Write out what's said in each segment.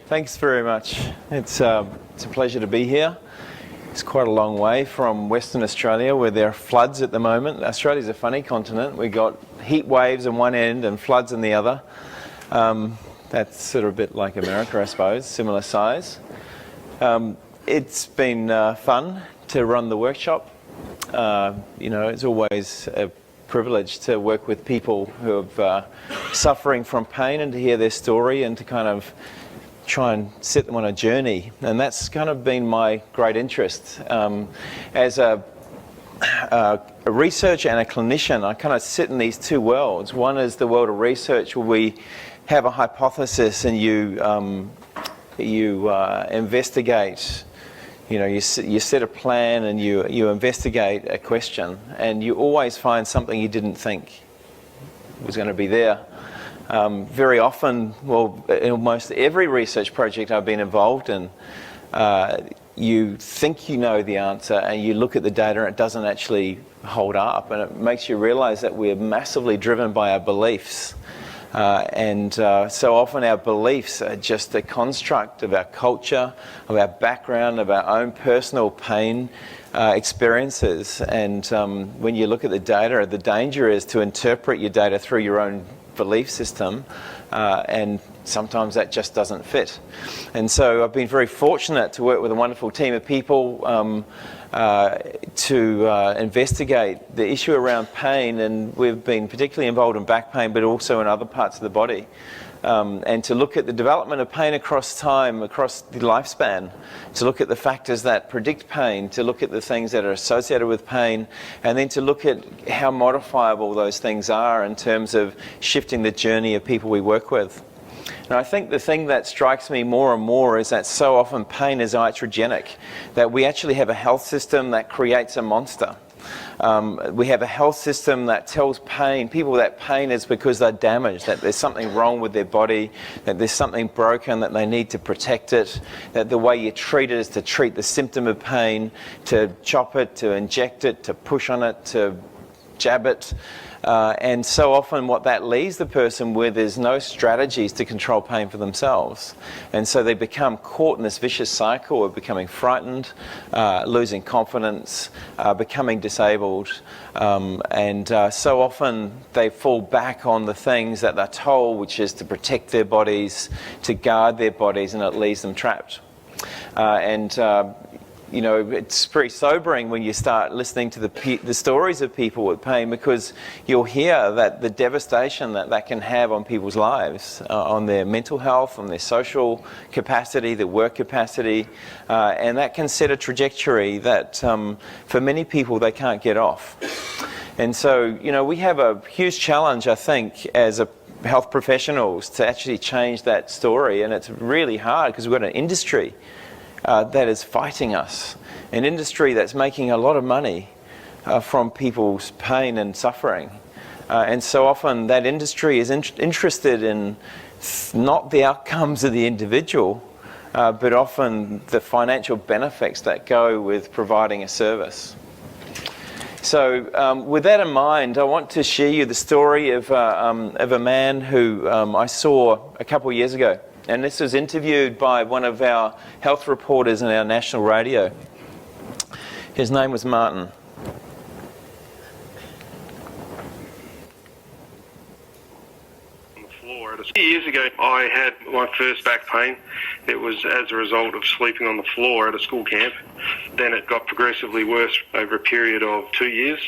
Thanks very much. It's a pleasure to be here. It's quite a long way from Western Australia where there are floods at the moment. Australia's a funny continent. We've got heat waves on one end and floods on the other. That's sort of a bit like America, I suppose, similar size. It's been fun to run the workshop. It's always a privilege to work with people who are suffering from pain and to hear their story and to kind of try and set them on a journey. And that's kind of been my great interest. As a researcher and a clinician, I kind of sit in these two worlds. One is the world of research where we have a hypothesis and you investigate. You set a plan and you investigate a question, and you always find something you didn't think was going to be there. Very often, in almost every research project I've been involved in, you think you know the answer and you look at the data and it doesn't actually hold up, and it makes you realize that we're massively driven by our beliefs. So often our beliefs are just a construct of our culture, of our background, of our own personal pain experiences. And when you look at the data, the danger is to interpret your data through your own belief system, and sometimes that just doesn't fit. And so I've been very fortunate to work with a wonderful team of people to investigate the issue around pain, and we've been particularly involved in back pain but also in other parts of the body, and to look at the development of pain across time, across the lifespan, to look at the factors that predict pain, to look at the things that are associated with pain, and then to look at how modifiable those things are in terms of shifting the journey of people we work with. And I think the thing that strikes me more and more is that so often pain is iatrogenic, that we actually have a health system that creates a monster. We have a health system that tells people that pain is because they're damaged, that there's something wrong with their body, that there's something broken, that they need to protect it, that the way you treat it is to treat the symptom of pain, to chop it, to inject it, to push on it, to jab it. And so often what that leaves the person with is no strategies to control pain for themselves. And so they become caught in this vicious cycle of becoming frightened, losing confidence, becoming disabled. And so often they fall back on the things that they're told, which is to protect their bodies, to guard their bodies, and it leaves them trapped. It's pretty sobering when you start listening to the stories of people with pain, because you'll hear that the devastation that can have on people's lives, on their mental health, on their social capacity, their work capacity, and that can set a trajectory that for many people they can't get off. And so, we have a huge challenge, I think, as health professionals to actually change that story, and it's really hard because we've got an industry that is fighting us, an industry that's making a lot of money from people's pain and suffering. And so often that industry is interested in not the outcomes of the individual, but often the financial benefits that go with providing a service. So with that in mind, I want to share you the story of a man who I saw a couple of years ago. And this was interviewed by one of our health reporters on our national radio. His name was Martin. On the floor. A few years ago, I had my first back pain. It was as a result of sleeping on the floor at a school camp. Then it got progressively worse over a period of 2 years.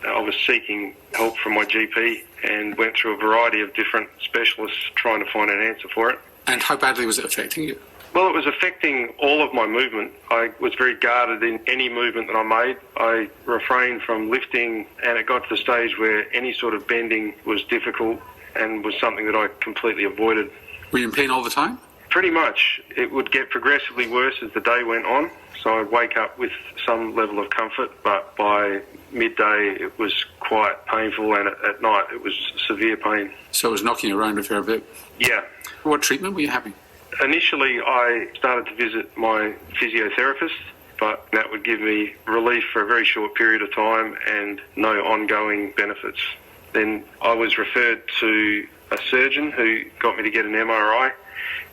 I was seeking help from my GP and went through a variety of different specialists trying to find an answer for it. And how badly was it affecting you? Well, it was affecting all of my movement. I was very guarded in any movement that I made. I refrained from lifting, and it got to the stage where any sort of bending was difficult and was something that I completely avoided. Were you in pain all the time? Pretty much. It would get progressively worse as the day went on. So I'd wake up with some level of comfort, but by midday it was quite painful, and at night it was severe pain. So it was knocking you around a fair bit? Yeah. What treatment were you having? Initially I started to visit my physiotherapist, but that would give me relief for a very short period of time and no ongoing benefits. Then I was referred to a surgeon who got me to get an MRI,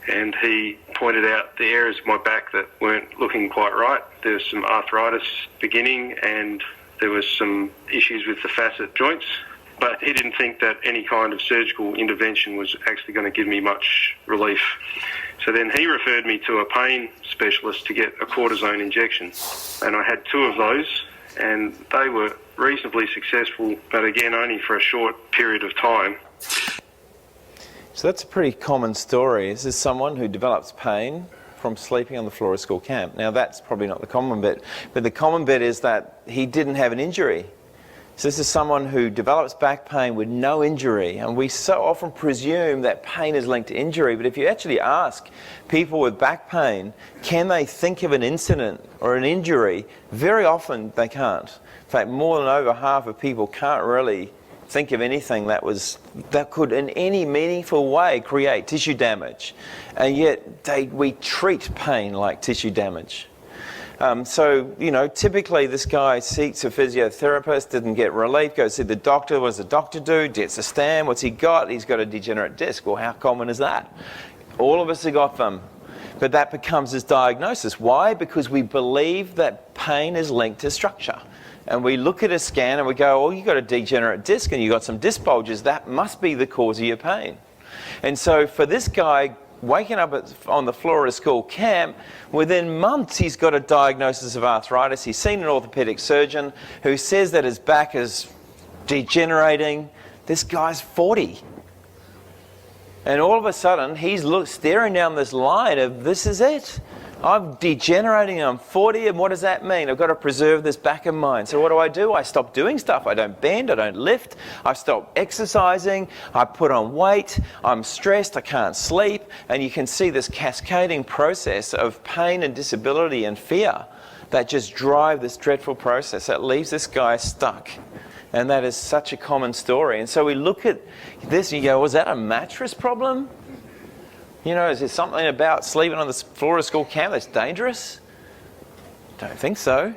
and he pointed out the areas of my back that weren't looking quite right. There was some arthritis beginning, and there was some issues with the facet joints. But he didn't think that any kind of surgical intervention was actually going to give me much relief. So then he referred me to a pain specialist to get a cortisone injection. And I had 2 of those, and they were reasonably successful, but again, only for a short period of time. So that's a pretty common story. This is someone who develops pain from sleeping on the floor of school camp. Now that's probably not the common bit, but the common bit is that he didn't have an injury. So this is someone who develops back pain with no injury, and we so often presume that pain is linked to injury, but if you actually ask people with back pain, can they think of an incident or an injury, very often they can't. In fact, more than over half of people can't really think of anything that could in any meaningful way create tissue damage, and yet we treat pain like tissue damage. So, you know, typically this guy seeks a physiotherapist, didn't get relief, goes to see the doctor. What does the doctor do? Gets a scan. What's he got? He's got a degenerate disc. Well, how common is that? All of us have got them. But that becomes his diagnosis. Why? Because we believe that pain is linked to structure. And we look at a scan and we go, oh, you've got a degenerate disc and you've got some disc bulges. That must be the cause of your pain. And so for this guy, waking up on the floor of school camp, within months he's got a diagnosis of arthritis. He's seen an orthopedic surgeon who says that his back is degenerating. This guy's 40. And all of a sudden he's staring down this line of, this is it. I'm degenerating, I'm 40, and what does that mean? I've got to preserve this back of mine. So what do? I stop doing stuff. I don't bend, I don't lift, I stop exercising, I put on weight, I'm stressed, I can't sleep, and you can see this cascading process of pain and disability and fear that just drive this dreadful process that leaves this guy stuck. And that is such a common story. And so we look at this and you go, was that a mattress problem? You know, is there something about sleeping on the floor of school camp that's dangerous? Don't think so.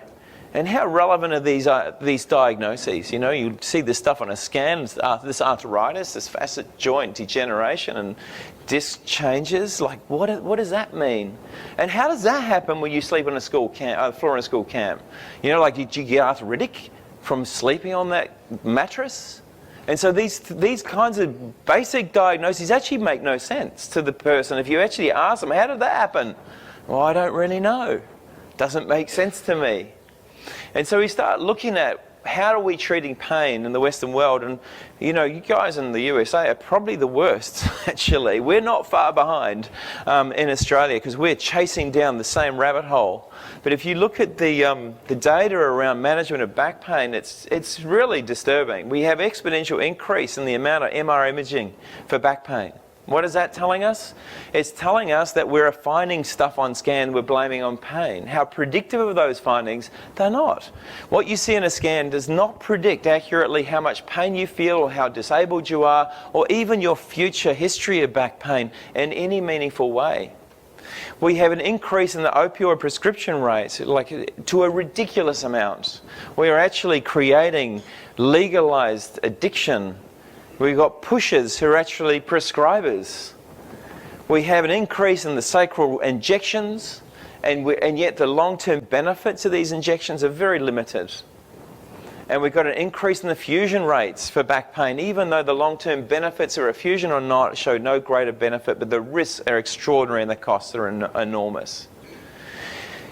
And how relevant are these diagnoses? You know, you see this stuff on a scan, this arthritis, this facet joint degeneration and disc changes. Like, what does that mean? And how does that happen when you sleep on a school camp, floor in a school camp? You know, like, did you get arthritic from sleeping on that mattress? And so these kinds of basic diagnoses actually make no sense to the person. If you actually ask them, how did that happen? Well, I don't really know. Doesn't make sense to me. And so we start looking at how are we treating pain in the Western world? And, you know, you guys in the USA are probably the worst, actually. We're not far behind in Australia because we're chasing down the same rabbit hole. But if you look at the data around management of back pain, it's really disturbing. We have exponential increase in the amount of MR imaging for back pain. What is that telling us? It's telling us that we're finding stuff on scan we're blaming on pain. How predictive of those findings? They're not. What you see in a scan does not predict accurately how much pain you feel or how disabled you are or even your future history of back pain in any meaningful way. We have an increase in the opioid prescription rates, like to a ridiculous amount. We are actually creating legalized addiction. We've got pushers who are actually prescribers. We have an increase in the sacral injections, and yet the long-term benefits of these injections are very limited. And we've got an increase in the fusion rates for back pain, even though the long-term benefits of a fusion or not show no greater benefit, but the risks are extraordinary and the costs are enormous.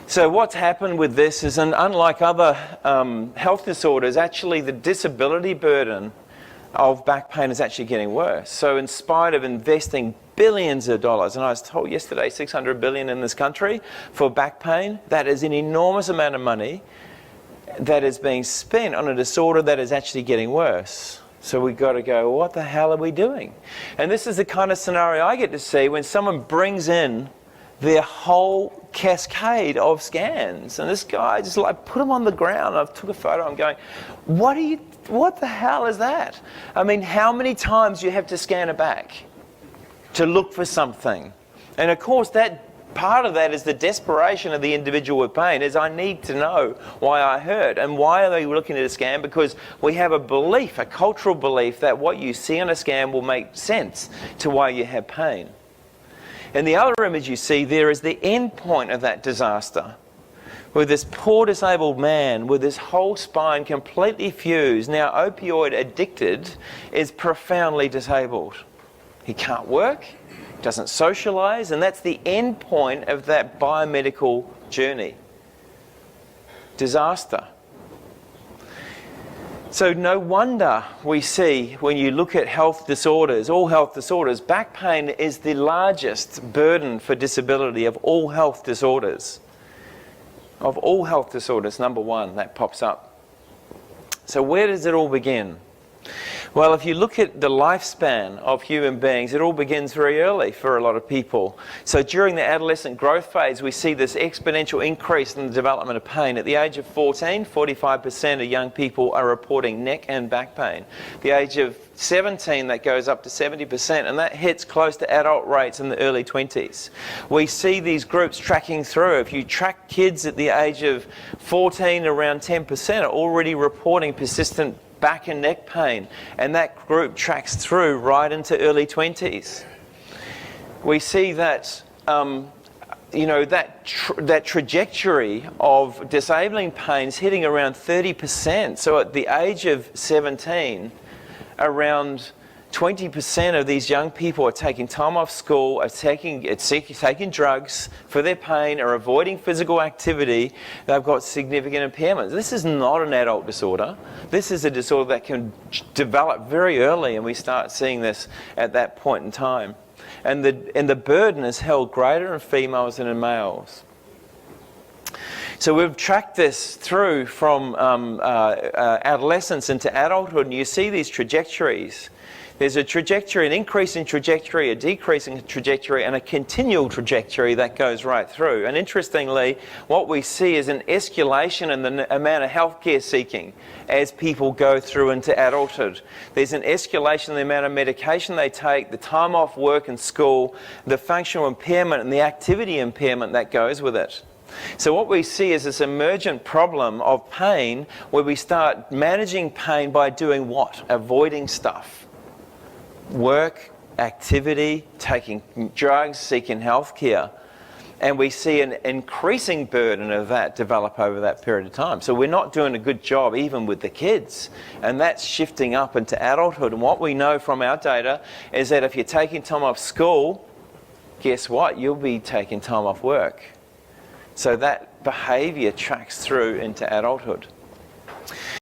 So what's happened with this is, and unlike other health disorders, actually the disability burden of back pain is actually getting worse. So in spite of investing billions of dollars, and I was told yesterday 600 billion in this country for back pain, that is an enormous amount of money that is being spent on a disorder that is actually getting worse. So we've got to go, what the hell are we doing? And this is the kind of scenario I get to see when someone brings in their whole cascade of scans. And this guy just like put them on the ground. I took a photo. I'm going, what the hell is that? I mean, how many times do you have to scan a back to look for something? And of course, that part of that is the desperation of the individual with pain, is I need to know why I hurt. And why are they looking at a scan? Because we have a belief, a cultural belief, that what you see on a scan will make sense to why you have pain. And the other image you see there is the end point of that disaster, with this poor disabled man with his whole spine completely fused, now opioid addicted, is profoundly disabled. He can't work, doesn't socialise, and that's the end point of that biomedical journey. Disaster. So no wonder we see, when you look at health disorders, all health disorders, back pain is the largest burden for disability of all health disorders. Of all health disorders, number one, that pops up. So where does it all begin? Well, if you look at the lifespan of human beings, it all begins very early for a lot of people. So during the adolescent growth phase, we see this exponential increase in the development of pain. At the age of 14, 45% of young people are reporting neck and back pain. At the age of 17, that goes up to 70%, and that hits close to adult rates in the early 20s. We see these groups tracking through. If you track kids at the age of 14, around 10% are already reporting persistent back and neck pain, and that group tracks through right into early 20s. We see that that trajectory of disabling pains hitting around 30%. So at the age of 17, around 20% of these young people are taking time off school, are taking drugs for their pain, are avoiding physical activity. They've got significant impairments. This is not an adult disorder. This is a disorder that can develop very early, and we start seeing this at that point in time. And the burden is held greater in females than in males. So we've tracked this through from adolescence into adulthood, and you see these trajectories. There's a trajectory, an increasing trajectory, a decreasing trajectory, and a continual trajectory that goes right through. And interestingly, what we see is an escalation in the amount of healthcare seeking as people go through into adulthood. There's an escalation in the amount of medication they take, the time off work and school, the functional impairment and the activity impairment that goes with it. So what we see is this emergent problem of pain, where we start managing pain by doing what? Avoiding stuff. Work, activity, taking drugs, seeking healthcare. And we see an increasing burden of that develop over that period of time. So we're not doing a good job even with the kids. And that's shifting up into adulthood. And what we know from our data is that if you're taking time off school, guess what? You'll be taking time off work. So that behaviour tracks through into adulthood.